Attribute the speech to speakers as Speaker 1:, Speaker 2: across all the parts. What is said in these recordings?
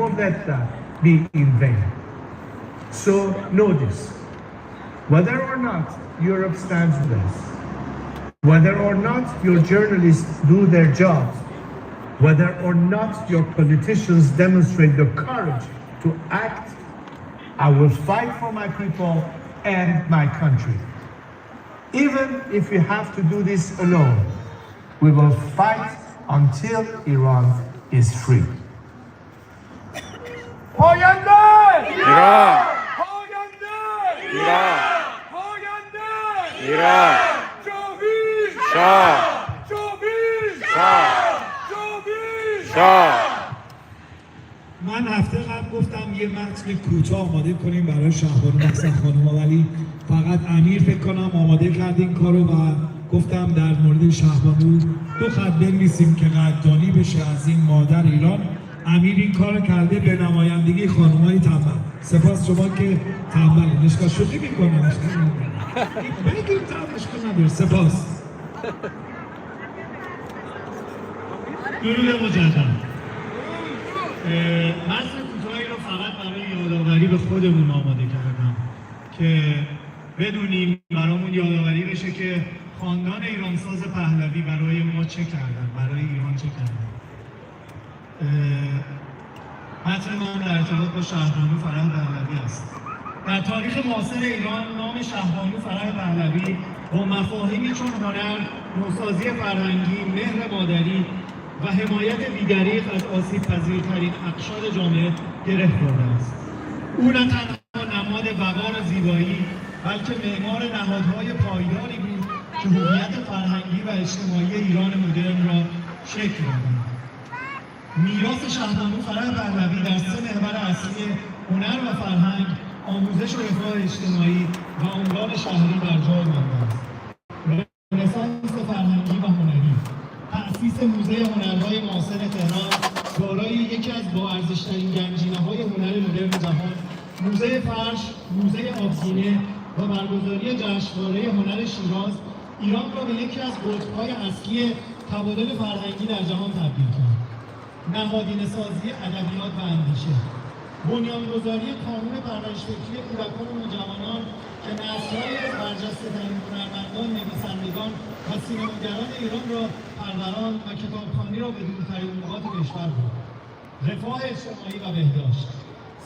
Speaker 1: won't let that be in vain. So know this, whether or not Europe stands with us, whether or not your journalists do their jobs, whether or not your politicians demonstrate the courage to act, I will fight for my people and my country. Even if we have to do this alone, we will fight until Iran is free.
Speaker 2: پاینده
Speaker 3: ایران،
Speaker 2: پاینده
Speaker 3: ایران،
Speaker 2: پاینده
Speaker 3: ایران،
Speaker 2: جاوید
Speaker 3: شاه،
Speaker 2: جاوید
Speaker 3: شاه،
Speaker 2: جاوید
Speaker 3: شاه.
Speaker 4: من هفته قبل گفتم یه متن کوتاه آماده کنیم برای شهبانو مقصد خانم، ولی فقط امیر فکر کنم آماده کرد این کارو و گفتم در مورد شهبانو 2 خط بنویسیم که قدردانی بشه از این مادر ایران. امیر این کار کرده به نمایندگی خانم‌های تنبل. سپاس شما که تنبل نشکا شوخی میکنه، بگیم تنبلش نداره. سپاس. درود مجدد. متن کوتاهی رو فقط برای یادآوری به خودمون آماده کردم که بدونیم، برامون یادآوری بشه که خاندان ایرانساز پهلوی برای ما چه کردن، برای ایران چه کردن. متن من در ارتباط با شهبانو فرح پهلوی است. در تاریخ معاصر ایران نام شهبانو فرح پهلوی با مفاهیمی چون هنر، نوسازی فرهنگی، مهر مادری و حمایت بی‌دریغ از آسیب‌پذیرترین اقشار جامعه گره خورده است. او نه تنها نماد وقار و زیبایی، بلکه معمار نهادهای پایداری بود که هویت فرهنگی و اجتماعی ایران مدرن را شکل دادند. میراث شهبانو فرح پهلوی در 3 محور اصلی هنر و فرهنگ، آموزش و رفاه اجتماعی و عنوان شهری در جای مانده است. رنسانس فرهنگی و هنری، تأسیس موزه هنرهای معاصر تهران دارای یکی از با ارزش‌ترین گنجینه‌های هنر مدرن جهان، موزه فرش، موزه آبگینه و برگزاری جشنواره هنر شیراز ایران را به یکی از قطب‌های اصلی تبادل فرهنگی در جهان تبدیل کرد. نهادینه‌سازی ادبیات و اندیشه، بنیانگذاری کانون پرورش‌فکری کودکان و نوجوانان که نسل‌هایی از برجسته‌ترین هنرمندان، نویسندگان و سینماگران ایران را پروران و کتابخوانی را به دورترین نقاط کشور برد. رفاه اجتماعی و بهداشت،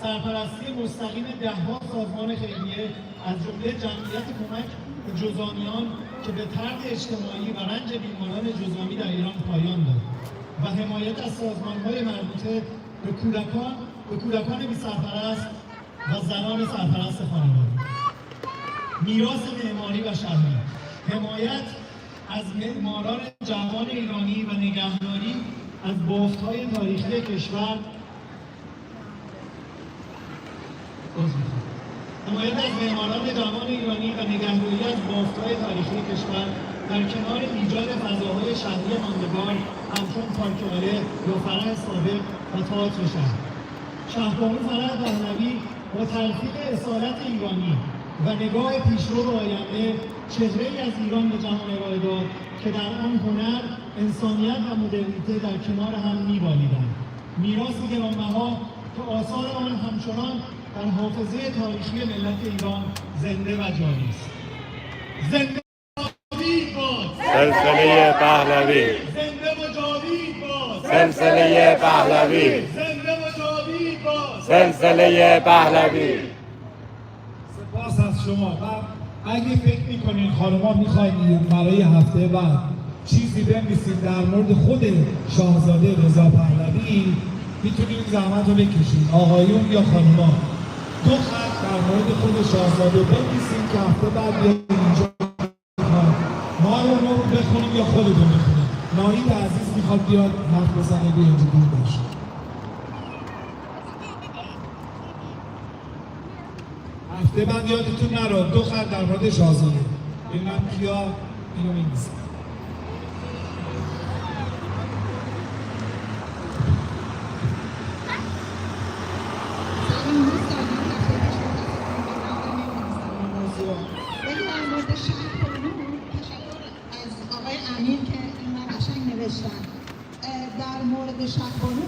Speaker 4: سرپرستی مستقیم 10ها سازمان خیریه از جمله جمعیت کمک به جذامیان که به طرد اجتماعی و رنج بیماران جذامی در ایران پایان داد و حمایت از سازمان‌های مربوطه به کودکان بی سرپرست و زنان سرپرست خانواده. میراث معماری و شهری، حمایت از معماران جوان ایرانی و نگهداری از بافت‌های تاریخی کشور. حمایت از معماران جوان ایرانی و نگهداری از بافت‌های تاریخی کشور در کنار ایجاد فضاهای شهری ماندگار همچون پارک آله یا فرح سابق و تئاتر شهر. شهبانو فرح پهلوی با تلفیق اصالت ایرانی و نگاه پیشرو به آینده چهره‌ای از ایران به جهان ارائه داد که در آن هنر، انسانیت و مدرنیته در کنار هم می‌بالیدند. میراثی گرانبها که آثار آن همچنان در حافظه تاریخی ملت ایران زنده و جاری است. زنده و جاوید باد
Speaker 3: سلسله پهلوی،
Speaker 4: زنده و جاوید باد
Speaker 3: سلسله پهلوی،
Speaker 4: زنده و جاوید باد
Speaker 3: سلسله پهلوی.
Speaker 4: سپاس از شما. و اگه فکر میکنین خانم‌ها میخواید برای هفته بعد چیزی بنویسید در مورد خود شاهزاده رضا پهلوی، میتونید زحمت رو بکشید، آقایون یا خانم‌ها. 2 خط در مورد خود شاهزاده بنویسید که هفته بعد بیاید اینجا ما رو بخونیم یا خودتون بخونید. ناهید عزیز میخواد بیاد حرف بزنه، بیا اینجا دور باشه. هفته بعد یادتون نره 2 خط در مورد شاهزاده. ببینم کیا اینو می‌نویسن.
Speaker 5: در مورد شهبانو